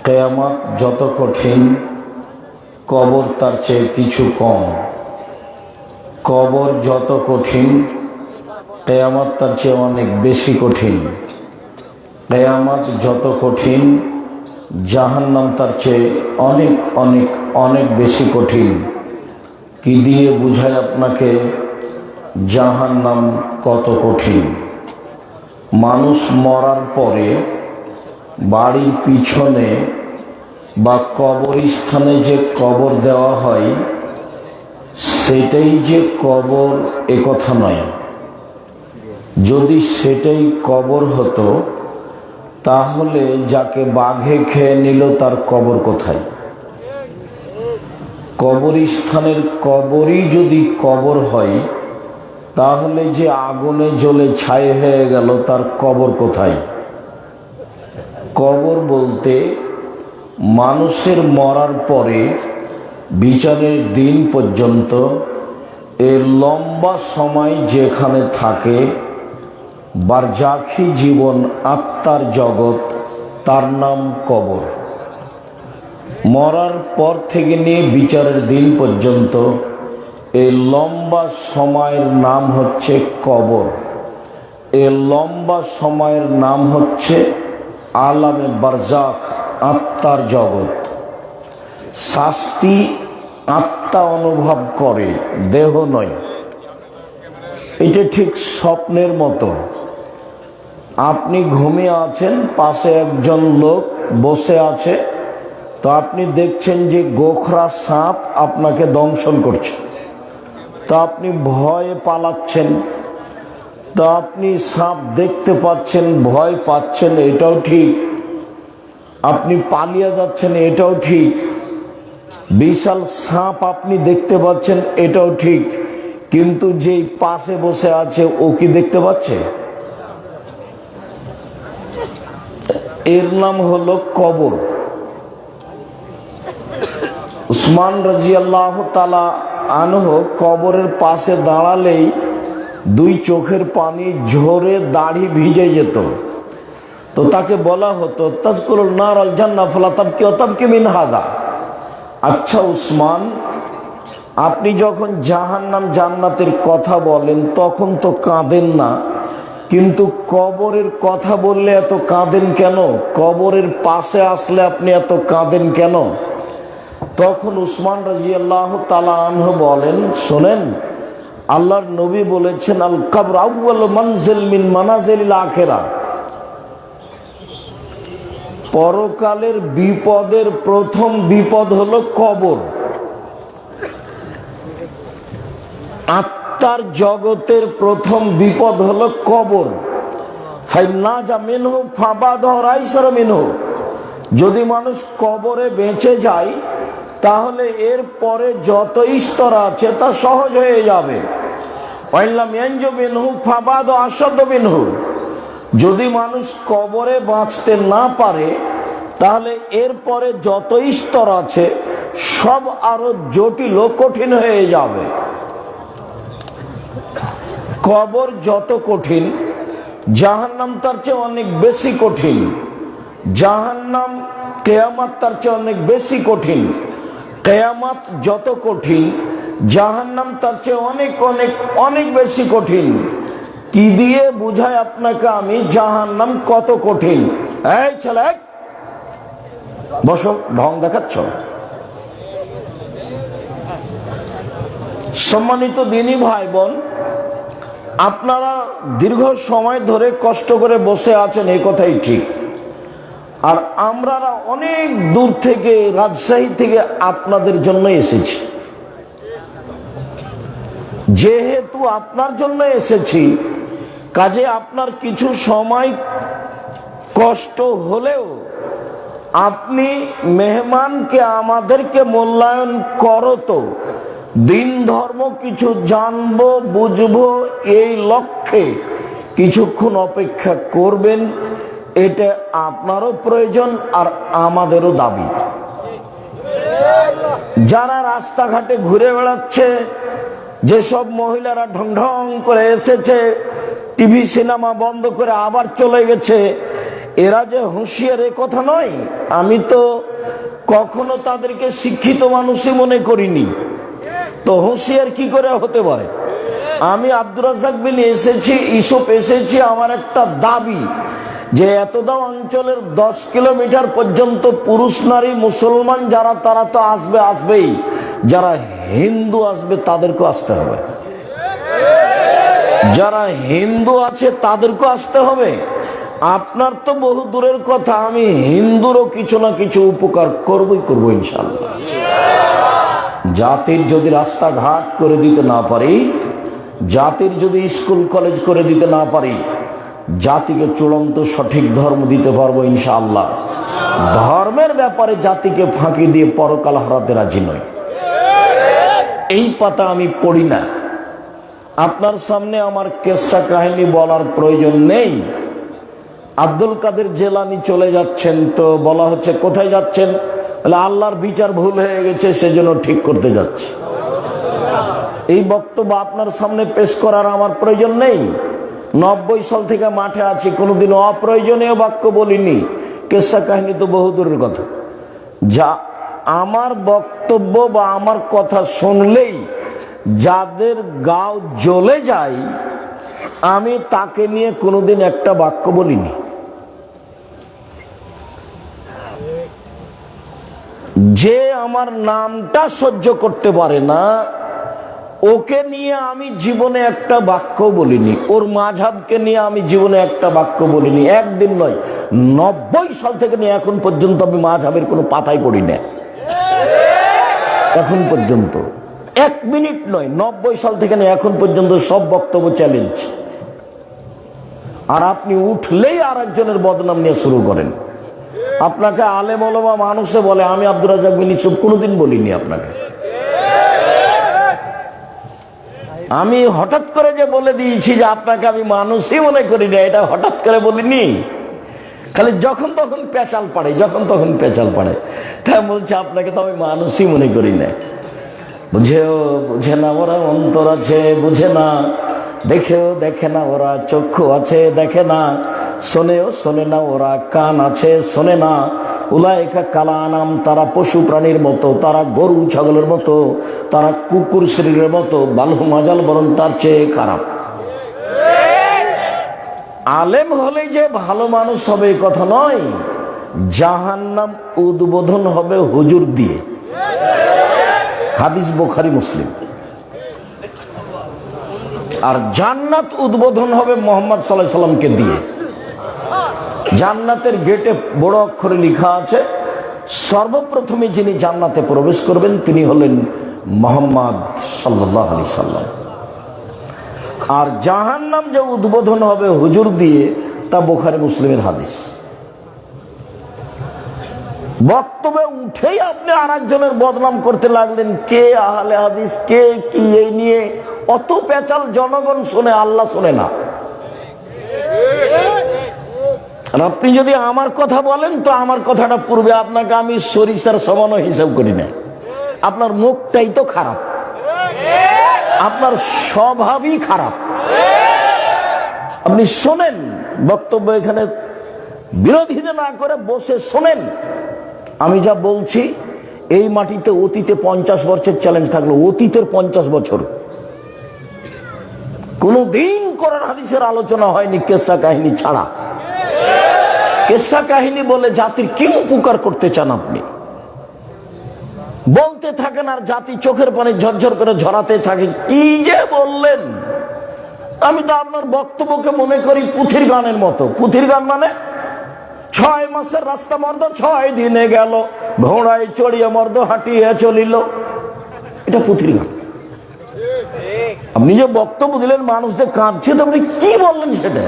কিয়ামত যত কঠিন, কবর তার চেয়ে কিছু কম। কবর যত কঠিন, কিয়ামত তার চেয়ে অনেক বেশি কঠিন। কিয়ামত যত কঠিন, জাহান্নাম তার চেয়ে অনেক অনেক অনেক বেশি কঠিন। কি দিয়ে বুঝায় আপনাকে জাহান্নাম কত কঠিন? মানুষ মরার পরে বাড়ির পিছনে বা কবরস্থানে যে কবর দেওয়া হয়, সেটাই যে কবর এ কথা নয়। যদি সেটাই কবর হতো, তাহলে যাকে বাঘে খেয়ে নিল তার কবর কোথায়? কবরস্থানের কবরই যদি কবর হয়, তাহলে যে আগুনে জ্বলে ছাই হয়ে গেল তার কবর কোথায়? কবর বলতে মানুষের মরার পরে বিচারের দিন পর্যন্ত এর লম্বা সময় যেখানে থাকে বারজাখি জীবন, আত্মার জগৎ, তার নাম কবর। মরার পর থেকে নিয়ে বিচারের দিন পর্যন্ত এই লম্বা সময়ের নাম হচ্ছে কবর। এই লম্বা সময়ের নাম হচ্ছে আলামে বারজাখ, আত্মার জগৎ। শাস্তি আত্মা অনুভব করে, দেহ নয়। এটা ঠিক স্বপ্নের মতো। আপনি ঘুমিয়ে আছেন, পাশে একজন লোক বসে আছে, তো আপনি দেখছেন যে গোখরা সাপ আপনাকে দংশন করছে, তা আপনি ভয়ে পালাচ্ছেন। তা আপনি সাপ দেখতে পাচ্ছেন, ভয় পাচ্ছেন, এটাও ঠিক। আপনি পালিয়ে যাচ্ছেন, এটাও ঠিক। বিশাল সাপ আপনি দেখতে পাচ্ছেন, এটাও ঠিক। কিন্তু যেই পাশে বসে আছে ও কি দেখতে পাচ্ছে? এর নাম হলো কবর। উসমান রাদিয়াল্লাহু তাআলা আনহু কবরের পাশে দাঁড়ালেই দুই চোখের পানি ঝরে দাড়ি ভিজে যেত। তো তাকে বলা হতো, তাজকুরুন নার আল জান্নাহ ফালা তাবকি ওয়া তাবকি মিন হাদা। আচ্ছা উসমান, আপনি যখন জাহান্নাম জান্নাতের কথা বলেন তখন তো কাঁদেন না, কিন্তু কবরের কথা বললে এত কাঁদেন কেন? কবরের পাশে আসলে আপনি এত কাঁদেন কেন? তখন উসমান রাদিয়াল্লাহু তাআলা আনহু বলেন, শোনেন, আল্লাহর নবী বলেছেন, আল কবর আউয়ালু মানজিল মিন মানাজিলিল আখিরাহ। পরকালের বিপদের প্রথম বিপদ হলো কবর। আত্মার জগতের প্রথম বিপদ হলো কবর। ফাইন্নাজা মিনহু ফাবাদহু রাইসার মিনহু। যদি মানুষ কবরে বেঁচে যায়, তাহলে এর পরে যত স্তর আছে তা সহজ হয়ে যাবে। ওয়াইল্লাম ইয়ানজু মিনহু ফাবাদহু আশাদ্দ মিনহু। যদি মানুষ কবরে বাঁচতে না পারে, তাহলে এরপরে যত স্তর আছে সব আরো জটিল ও কঠিন হয়ে যাবে। কবর যত কঠিন, জাহান্নাম তার চেয়ে অনেক বেশি কঠিন। জাহান্নাম কিয়ামত তার চেয়ে অনেক বেশি কঠিন। কিয়ামত যত কঠিন, জাহান্নাম তার চেয়ে অনেক অনেক অনেক বেশি কঠিন। কি দিয়ে বুঝায় আপনাকে আমি জাহান্নাম কত কঠিন? এই ছেলে, বসো, ঢং দেখাচ্ছ? সম্মানিত দিনী ভাই বোন, আপনারা দীর্ঘ সময় ধরে কষ্ট করে বসে আছেন, এই কথাই ঠিক। আর আমরা অনেক দূর থেকে, রাজশাহী থেকে আপনাদের জন্য এসেছি। যেহেতু আপনার জন্য এসেছি, কাজে আপনার কিছু সময় কষ্ট হলেও আপনি মেহমানকে আমাদেরকে মূল্যায়ন করো, তো দিন ধর্ম কিছু জানবো বুঝবো, এই লক্ষ্যে কিছুক্ষণ অপেক্ষা করবেন। এটা আপনারও প্রয়োজন আর আমাদেরও দাবি। যারা রাস্তাঘাটে ঘুরে বেড়াচ্ছে, যেসব মহিলারা ঢং ঢং করে এসেছে, টিভি সিনেমা বন্ধ করে আবার চলে গেছে, এরা যে হুঁশিয়ার এ কথা নয়। আমি তো কখনো তাদেরকে শিক্ষিত মানুষই মনে করিনি, তো হুঁশিয়ার কি করে হতে পারে? আমি আব্দুর রাজ্জাক বিন ইউসুফ এসেছি, আমার একটা দাবি যে এতদা অঞ্চলের 10 কিলোমিটার পর্যন্ত পুরুষ নারী মুসলমান যারা তারা তো আসবেই, যারা হিন্দু আসবে তাদেরকেও আসতে হবে, যারা হিন্দু আছে তাদেরকেও আসতে হবে। আপনার তো বহু দূরের কথা, আমি হিন্দুরও কিছু না কিছু উপকার করবো ইনশাআল্লাহ। জাতির যদি রাস্তাঘাট করে দিতে না পারি, জাতির যদি স্কুল কলেজ করে দিতে না পারি, জাতিকে চূড়ান্ত সঠিক ধর্ম দিতে পারবো ইনশাআল্লাহ। ধর্মের ব্যাপারে জাতিকে ফাঁকি দিয়ে পরকাল হারাতে রাজি নই। এই পাতা আমি পড়ি না। আপনার সামনে আমার কেসা কাহিনী বলার প্রয়োজন নেই। আব্দুল কাদের জেলানি চলে যাচ্ছেন, তো বলা হচ্ছে কোথায় যাচ্ছেন? আল্লাহর বিচার ভুল হয়ে গেছে, সেজন্য ঠিক করতে যাচ্ছে। এই বক্তব্য আপনার সামনে পেশ করার আমার প্রয়োজন নেই। 90 সাল থেকে মাঠে আছি, কোনোদিন অপ্রয়োজনীয় বাক্য বলিনি। কেসা কাহিনী তো বহুদূরের কথা। যা আমার বক্তব্য বা আমার কথা শুনলেই যাদের গাও জ্বলে যায়, আমি তাকে নিয়ে কোনোদিন একটা বাক্য বলিনি। যে আমার নামটা সহ্য করতে পারে না, ওকে নিয়ে আমি জীবনে একটা বাক্য বলিনি। ওর মাযহাবকে নিয়ে আমি জীবনে একটা বাক্য বলিনি। একদিন নয়, 90 সাল থেকে নিয়ে এখন পর্যন্ত আমি মাযহাবের কোনো পাতাই পড়ি না। এখন পর্যন্ত 1 মিনিট নয়, 90 সাল থেকে নিয়ে এখন পর্যন্ত সব বক্তব্য চ্যালেঞ্জ। আর আপনি উঠলেই আর একজনের বদনাম নিয়ে শুরু করেন। আপনাকে আলেম ওলামা মানুষে বলে, আমি আব্দুর রাজ্জাক বিন ইউসুফ কোনোদিন বলিনি আপনাকে। আমি হঠাৎ করে যে বলে দিয়েছি যে আপনাকে আমি মানুষই মনে করি না, এটা হঠাৎ করে বলিনি। খালি যখন তখন পেঁচাল পাড়ে, যখন তখন পেঁচাল পাড়ে। তাই বলছে আপনাকে তো আমি মানুষই মনে করি না। বুঝে না ওরা, অন্তর আছে বুঝে না, দেখেও দেখে না ওরা, চক্ষু আছে দেখে না, শোনেও শোনে না ওরা, কান আছে শোনে না। উলাইকা কালানাম, তারা পশু প্রাণীর মতো, তারা গরু ছাগলের মতো, তারা কুকুর শরীরের মতো, বালহু মাজাল, বরং তার চেয়ে খারাপ। আলেম হলে যে ভালো মানুষ হবে এই কথা নয়। জাহান্নাম উদ্বোধন হবে হুজুর দিয়ে, হাদিস বুখারী মুসলিম। আর জান্নাত উদ্বোধন হবে মুহাম্মদ সাল্লাল্লাহু আলাইহি সাল্লামকে দিয়ে। জান্নাতের গেটে বড় অক্ষরে লেখা আছে, সর্বপ্রথমে যিনি জান্নাতে প্রবেশ করবেন তিনি হলেন মুহাম্মদ সাল্লাল্লাহু আলাইহি সাল্লাম। আর জাহান্নাম যে উদ্বোধন হবে হুজুর দিয়ে, তা বুখারী মুসলিমের হাদিস। বক্তব্যে উঠেই আপনি আর একজনের বদনাম করতে লাগলেন, কে আহলে হাদিস, কে কি, এই নিয়ে অত পেঁচাল জনগণ শোনে, আল্লাহ শোনে না। আর আপনি যদি আমার কথা বলেন, তো আমার কথাটা পূর্বে আপনাকে আমি সরিষার সমান হিসাব করি না। আপনার মুখটাই তো খারাপ, আপনার স্বভাবই খারাপ। আপনি শোনেন বক্তব্য, এখানে বিরোধিতা না করে বসে শোনেন। আমি যা বলছি, এই মাটিতে অতীতে 50 বছরের চ্যালেঞ্জ থাকলো, অতীতের 50 বছর কোনদিন কোরআন হাদিসের আলোচনা হয়নি কেসা কাহিনী ছাড়া। কেসা কাহিনী বলে জাতির কি উপকার করতে চান আপনি? বলতে থাকেন আর জাতি চোখের পানি ঝরঝর করে ঝরাতে থাকে। কি যে বললেন! আমি তো আপনার বক্তব্যকে মনে করি পুথির গানের মতো। পুথির গান মানে 6 মাসের রাস্তা মর্দ 6 দিনে গেল, ঘোড়ায় চড়িয়ে মর্দ হাঁটিয়ে চলিল। এটা পুথির গান। আপনি যে বক্তব্য দিলেন, মানুষ যে কাঁদছে, তো আপনি কি বললেন সেটা?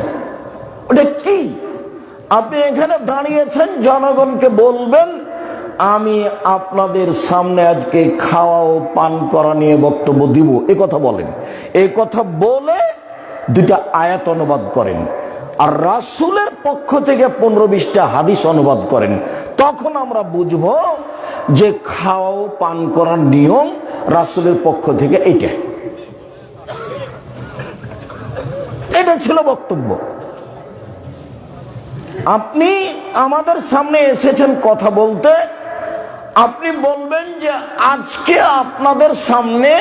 ওটা কি? আপনি এখানে দাঁড়িয়েছেন, জনগণকে বলবেন আমি আপনাদের সামনে আজকে খাওয়া ও পান করা নিয়ে বক্তব্য দিব, এ কথা বলেন। এই কথা বলে 2টা আয়াত অনুবাদ করেন, আর রাসূলের পক্ষ থেকে 15-20টা হাদিস অনুবাদ করেন। তখন আমরা বুঝবো যে খাওয়া ও পান করার নিয়ম রাসূলের পক্ষ থেকে এইটা। এটা ছিল বক্তব্য। আপনি আমাদের সামনে এসেছেন কথা বলতে, আপনি বলবেন যে আজকে আপনাদের সামনে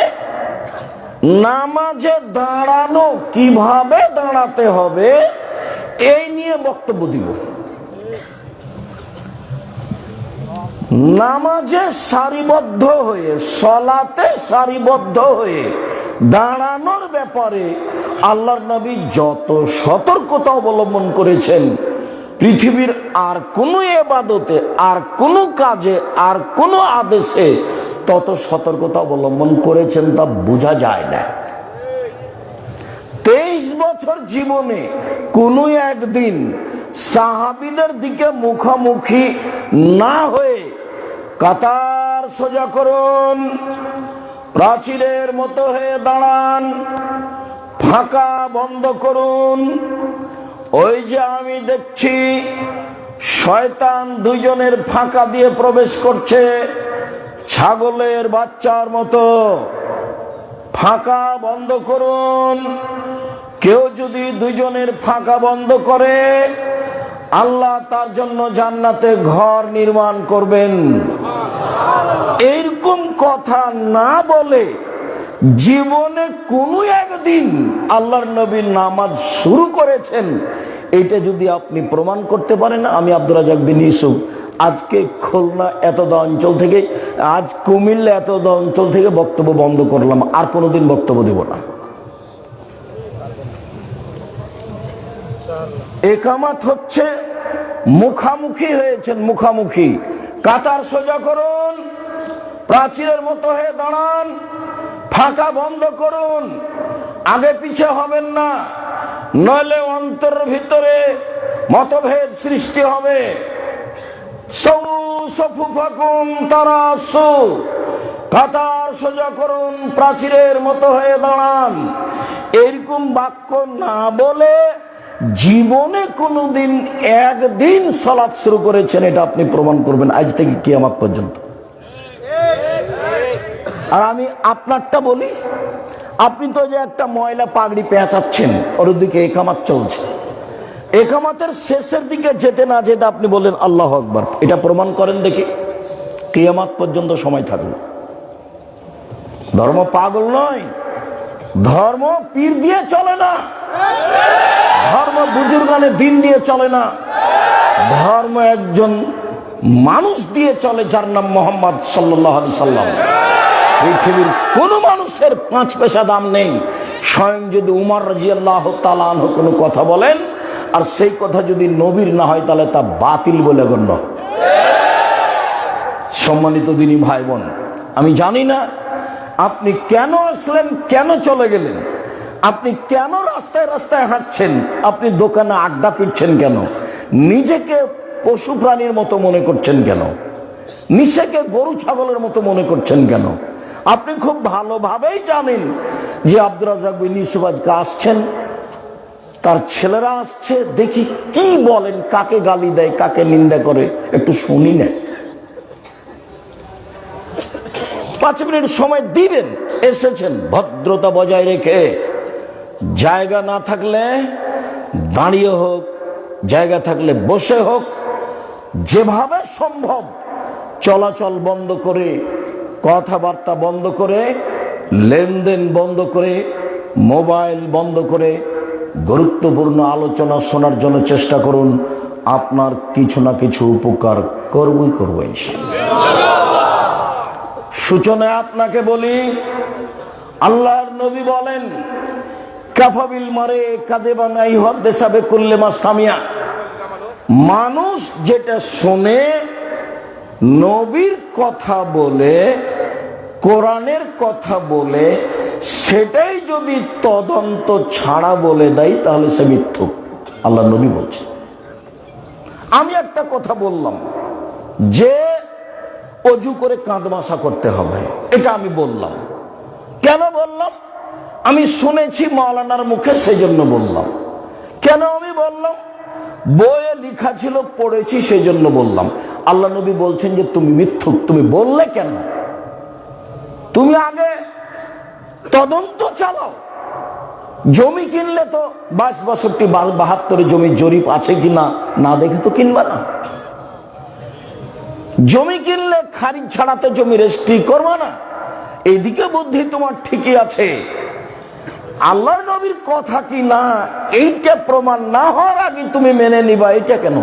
নামাজে দাঁড়ানো কিভাবে দাঁড়াতে হবে এই নিয়ে বক্তব্য দিব। নামাজে সারিবদ্ধ হয়ে, সলাতে সারিবদ্ধ হয়ে দাঁড়ানোর ব্যাপারে আল্লাহর নবী যত সতর্কতা অবলম্বন করেছেন, পৃথিবীর আর কোনো ইবাদতে, আর কোনো কাজে, আর কোনো আদেশে তত সতর্কতা অবলম্বন করেছেন তা বোঝা যায় না। 23 বছর জীবনে কোনো একদিন সাহাবীদের দিকে মুখোমুখি না হয়ে কাতার সোজা করুন, প্রাচীরের মতো হয়ে দাঁড়ান, ফাঁকা বন্ধ করুন। ওই যে আমি দেখছি শয়তান দুইজনের ফাঁকা দিয়ে প্রবেশ করছে, ছাগলের বাচ্চার মতো। ফাঁকা বন্ধ করুন। কেউ যদি দুইজনের ফাঁকা বন্ধ করে, আল্লাহ তার জন্য জান্নাতে ঘর নির্মাণ করবেন। এইরকম কথা না বলে জীবনে কোনো একদিন আল্লাহর নবী নামাজ শুরু করেছেন, এটা যদি আপনি প্রমাণ করতে পারেন, আমি আব্দুর রাজ্জাক বিন ইউসুফ আজকে খুলনা এতদা অঞ্চল থেকে, আজ কুমিল্লা এতদা অঞ্চল থেকে বক্তব্য বন্ধ করলাম, আর কোনোদিন বক্তব্য দেব না। একামাত হচ্ছে মুখামুখি হয়েছেন, মুখামুখি। কাতার সোজা করুন, প্রাচীরের মতো হয়ে দাঁড়ান, ফাঁকা বন্ধ করুন, আগে পিছে হবেন না, নইলে অন্তর ভিতরে মতভেদ সৃষ্টি হবে। কাতার সোজা করুন, প্রাচীরের মতো হয়ে দাঁড়ান। এরকম বাক্য না বলে জীবনে কোনোদিন একদিন সালাত শুরু করেছেন, এটা আপনি প্রমাণ করবেন আজ থেকে কিয়ামত পর্যন্ত। আর আমি আপনারটা বলি, আপনি তো যে একটা ময়লা পাগড়ি পেঁচাচ্ছেন, ওর দিকে একামাত চলছে, একামাতের শেষের দিকে যেতে না যেতে আপনি বললেন আল্লাহু আকবার, এটা প্রমাণ করেন দেখি। কিয়ামত পর্যন্ত সময় থাকবে। ধর্ম পাগল নয়, ধর্ম পীর দিয়ে চলে না, ধর্ম বুজুর্গানে দিন দিয়ে চলে না, ধর্ম একজন মানুষ দিয়ে চলে যার নাম মোহাম্মদ সাল্লাল্লাহু আলাইহি সাল্লাম। পৃথিবীর কোন মানুষের 5 পয়সা দাম নেই। স্বয়ং যদি উমর রাদিয়াল্লাহু তাআলা আনহু কোনো কথা বলেন, আর সেই কথা যদি নবীর না হয়, তাহলে তা বাতিল বলে গণ্য। সম্মানিত দিনী ভাই বোন, আমি জানি না আপনি কেন আসলেন, কেন চলে গেলেন, আপনি কেন রাস্তায় রাস্তায় হাঁটছেন, আপনি দোকানে আড্ডা পিটছেন কেন, নিজেকে পশু প্রাণীর মতো মনে করছেন কেন, নিজেকে গরু ছাগলের মতো মনে করছেন কেন? আপনি খুব ভালোভাবেই জানেন যে আব্দুর রাজ্জাক বিন ইউসুফ আজকে আসছেন, তার ছেলেরা আসছে, দেখি কি বলেন, কাকে গালি দেয়, কাকে নিন্দা করে, একটু শুনি না। 5 মিনিট সময় দিবেন। এসেছেন ভদ্রতা বজায় রেখে, জায়গা না থাকলে দাঁড়িয়ে হোক, জায়গা থাকলে বসে হোক, যেভাবে সম্ভব চলাচল বন্ধ করে, কথাবার্তা বন্ধ করে, লেনদেন বন্ধ করে, মোবাইল বন্ধ করে গুরুত্বপূর্ণ আলোচনা শোনার জন্য চেষ্টা করুন। আপনার কিছু না কিছু উপকার করবই করব ইনশাআল্লাহ। সূচনায় আপনাকে বলি, আল্লাহর নবী বলেন, কাফাবিল মারে কাদেবান আইহাদ্দিসা বিকুল্লি মা সামিয়া। মানুষ যেটা শোনে, নবীর কথা বলে, কোরআনের কথা বলে, সেটাই যদি তদন্ত ছাড়া বলে দেয়, তাহলে সে মিথ্যুক। আল্লাহ নবী বলছে। আমি একটা কথা বললাম যে অজু করে কাঁদমাশা করতে হবে, এটা আমি বললাম। কেন বললাম? আমি শুনেছি মাওলানার মুখে, সেই জন্য বললাম। কেন আমি বললাম? বইয়ে লেখা ছিল, পড়েছি, সেই জন্য বললাম। আল্লাহ নবী বলছেন যে তুমি মিথ্যুক, তুমি বললে কেন? তুমি আগে তদন্ত চালাও, জমি কিনলে তো 62-72 জমির জরিপ আছে কিনা না দেখে তো কিনবা না। জমি কিনলে খারিজ ছাড়াতে জমি রেজিস্ট্রি করবা না। এইদিকে বুদ্ধি তোমার ঠিকই আছে, আল্লাহর নবীর কথা কি না এইটা প্রমাণ না হওয়ার আগে তুমি মেনে নিবা, এটা কেন?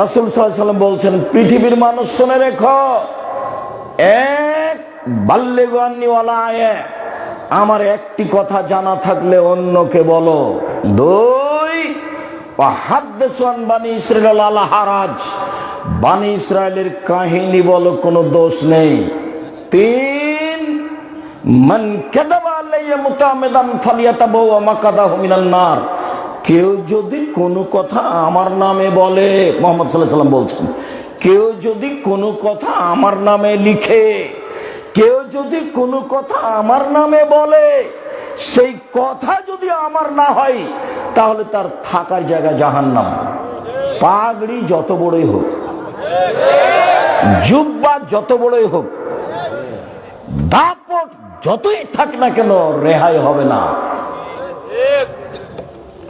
রাসূল সাল্লাল্লাহু আলাইহি ওয়াসাল্লাম বলছেন, পৃথিবীর মানুষ শুনে রেখো, এক বাল্লিগু আন্নী ওয়ালা আয়া, আমার একটি কথা জানা থাকলে অন্যকে বলো। দুই ওয়াহাদ্দিসু আন বানি ইসরাঈল আলা হারাজ, বানি ইসরাইলের কাহিনী বলো, কোনো দোষ নেই। তিন মান কাযাবা আলাইয়া মুতাআম্মিদান ফালিয়াতাবাওয়া মাকাদাহু মিনান নার, কেউ যদি কোনো কথা আমার নামে বলে, মুহাম্মদ সাল্লাল্লাহু আলাইহি ওয়াসাল্লাম বলছেন, কেউ যদি কোনো কথা আমার নামে লিখে, কেউ যদি কোনো কথা আমার নামে বলে, সেই কথা যদি আমার না হয় তাহলে তার থাকার জায়গা জাহান্নাম। পাগড়ি যত বড়ই হোক, জুব্বা যত বড়ই হোক, দাপট যতই থাক না কেন, রেহাই হবে না।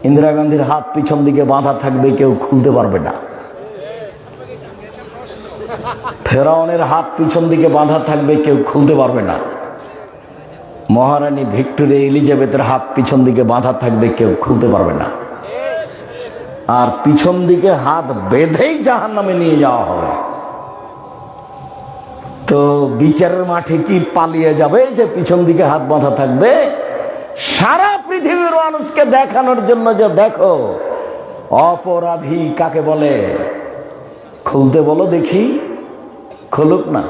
ইন্দিরা গান্ধীর হাত পিছন দিকে বাঁধা থাকবে, কেউ খুলতে পারবে না। ফেরাউনের হাত পিছন দিকে বাঁধা থাকবে, কেউ খুলতে পারবে না। মহারানী ভিক্টোরিয়া এলিজাবেথের হাত পিছন দিকে বাঁধা থাকবে, কেউ খুলতে পারবে না। আর পিছন দিকে হাত বেঁধেই জাহান্নামে নিয়ে যাওয়া হবে। তো বিচারের মাঠে কি পালিয়ে যাবে যে পিছন দিকে হাত বাঁধা থাকবে? সারা পৃথিবীর মানুষকে দেখানোর জন্য যে দেখো অপরাধী কাকে বলে, খুলতে বলো দেখি, খুলুক না।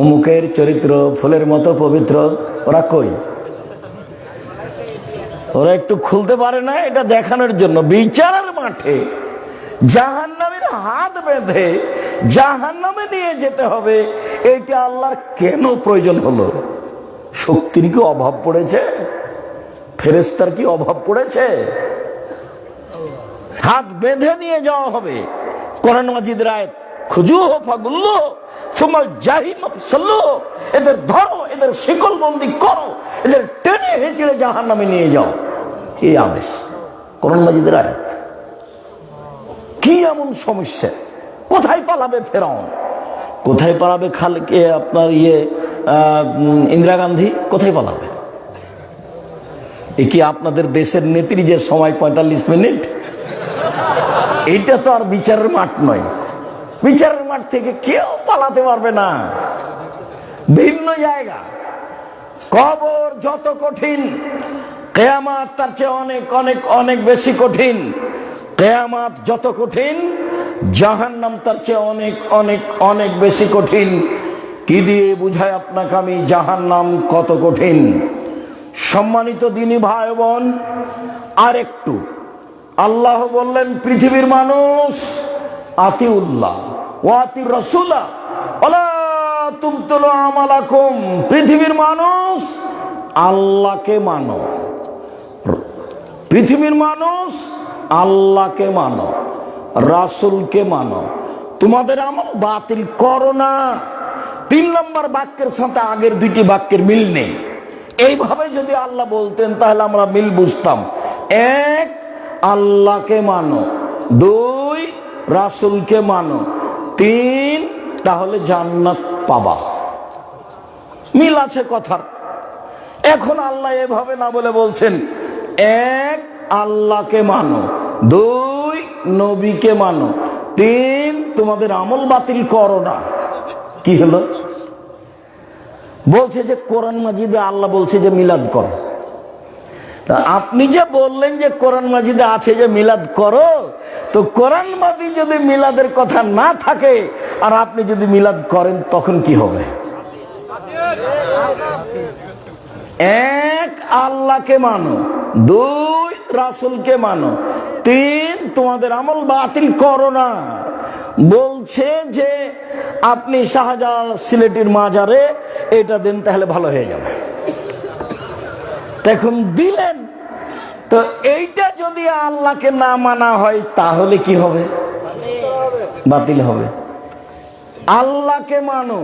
অমুকের চরিত্র ফুলের মতো পবিত্র, ওরা কই? ওরা একটু খুলতে পারে না, এটা দেখানোর জন্য বিচারের মাঠে জাহান্নামের হাত বেঁধে জাহান্নামে নিয়ে যেতে হবে। এটা আল্লাহর কেন প্রয়োজন হলো? শক্তির কি অভাব পড়েছে? ফেরেশতার কি অভাব পড়েছে? হাত বেঁধে নিয়ে যাওয়া হবে। কোরআন মাজিদের আয়াত, খুজুহু ফাগুল্লুহু সুম্মা জাহিম সাল্লুহু, এদের ধরো, এদের শিকল বন্দি করো, এদের টেনে হেঁচড়ে জাহান্নামে নিয়ে যাও। এই আদেশ কোরআন মাজিদের আয়াত। কি এমন সমস্যা? কোথায় পালাবে ফেরাউন? কোথায় পালাবে আপনার ইন্দিরা গান্ধী? কোথায় পালাবে? এ কি আপনাদের দেশের নেত্রী যে সময় 45 মিনিট? এইটা তো আর বিচারের মাঠ নয়। বিচারের মাঠ থেকে কেউ পালাতে পারবে না। ভিন্ন জায়গা। কবর যত কঠিন, কিয়ামত তার চেয়ে অনেক অনেক অনেক বেশি কঠিন। কিয়ামত যত কঠিন, জাহান্নাম তার চেয়ে অনেক অনেক অনেক বেশি কঠিন। কি দিয়ে বুঝায় আপনাকে আমি জাহান্নাম কত কঠিন? সম্মানিত দিনী ভাই বোন, আর একটু আল্লাহ বললেন, পৃথিবীর মানুষ আতিউল্লাহ ওয়া আতির রাসূলা ওয়ালা তুবতিলু আমালাকুম, পৃথিবীর মানুষ আল্লাহকে মানো, পৃথিবীর মানুষ আল্লাহকে মানো, রাসূলকে মানো, তোমাদের আমল বাতিল করো না। 3 নম্বর বাক্যের সাথে আগের দুইটি বাক্যের মিল নেই। এইভাবে যদি আল্লাহ বলতেন তাহলে আমরা মিল বুঝতাম। 1 আল্লাহকে মানো, 2 রাসূলকে মানো, 3 তাহলে জান্নাত পাবা। মিল আছে কথার। এখন আল্লাহ এভাবে না বলে বলছেন, 1 আল্লাহকে মানো, 2 নবীকে মানো, 3 তোমাদের আমল বাতিল করো না। কি হলো? বলছে যে কোরআন মাজিদে আল্লাহ বলছে যে মিলাদ করো। আপনি যে বললেন যে কোরআন মাজিদে আছে যে মিলাদ করো, তো কোরআন মাজিদ যদি মিলাদের কথা না থাকে আর আপনি যদি মিলাদ করেন তখন কি হবে? 1 আল্লাহকে মানো, 2 রাসূলকে মানো, 3 তোমাদের আমল বাতিল করো না। বলছে যে আপনি শাহজালাল সিলেটির মাজারে এটা দেন তাহলে ভালো হয়ে যাবে। এখন দিলেন, তো এইটা যদি আল্লাহকে না মানা হয় তাহলে কি হবে? বাতিল হবে। আল্লাহকে মানো,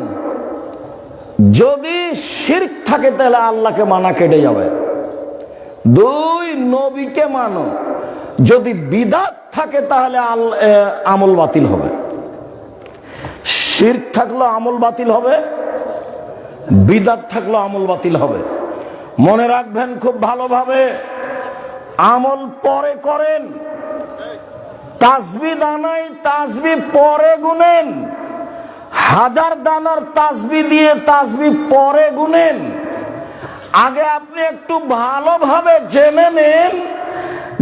যদি শিরক থাকে তাহলে আল্লাহকে মানা কেটে যাবে। দুই, নবীকে মানো। যদি বিদআত থাকে তাহলে আমল বাতিল হবে। শিরক থাকলো আমল বাতিল হবে, বিদআত থাকলো আমল বাতিল হবে। মনে রাখবেন খুব ভালোভাবে, আমল পরে করেন। তাসবিহ দানাই তাসবিহ পরে গুনেন, 1000 দানার তাসবিহ দিয়ে তাসবিহ পরে গুনেন। আগে আপনি একটু ভালোভাবে জেনে নেন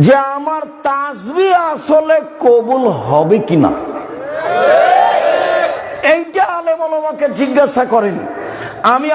যে আমার তাসবিহ আসলে কবুল হবে কিনা। এইটা আলেম ওলামাকে জিজ্ঞাসা করেন। আমি